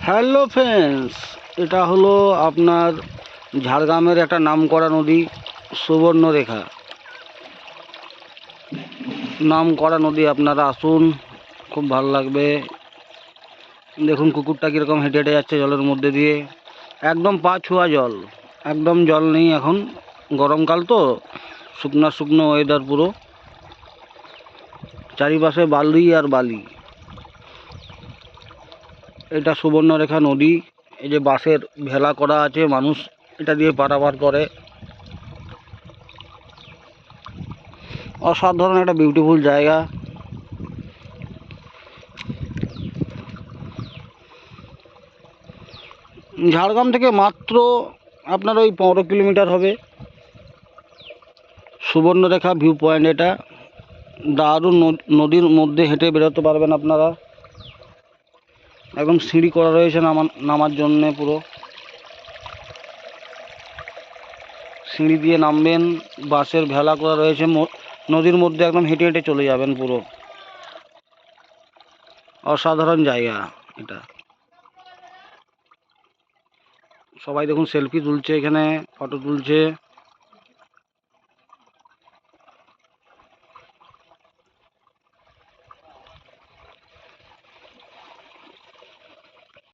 Hello friends, এটা হলো আপনার ঝাড়গ্রামের একটা নামকরা নদী সুবর্ণরেখা। নামকরা নদী, আপনারা আসুন, খুব ভালো লাগবে। দেখুন কুকুরটা কীরকম হেঁটে হেঁটে যাচ্ছে জলের মধ্যে দিয়ে। একদম পা ছোঁয়া জল, একদম জল নেই এখন, গরমকাল তো, শুকনো শুকনো ওয়েদার পুরো, চারিপাশে বালি আর বালি। এটা সুবর্ণরেখা নদী। এই যে বাঁশের ভেলা করা আছে, মানুষ এটা দিয়ে পারাপার করে। অসাধারণ একটা বিউটিফুল জায়গা। ঝাড়গ্রাম থেকে মাত্র আপনার ওই 15 কিলোমিটার হবে সুবর্ণরেখা ভিউ পয়েন্ট। এটা দারুণ, নদীর মধ্যে হেঁটে বেরোতে পারবেন আপনারা। একদম সিঁড়ি করা রয়েছে নামার জন্যে, পুরো সিঁড়ি দিয়ে নামবেন। বাঁশের ভেলা করা রয়েছে, নদীর মধ্যে একদম হেঁটে হেঁটে চলে যাবেন পুরো। অসাধারণ জায়গা এটা। সবাই দেখুন সেলফি তুলছে, এখানে ফটো তুলছে।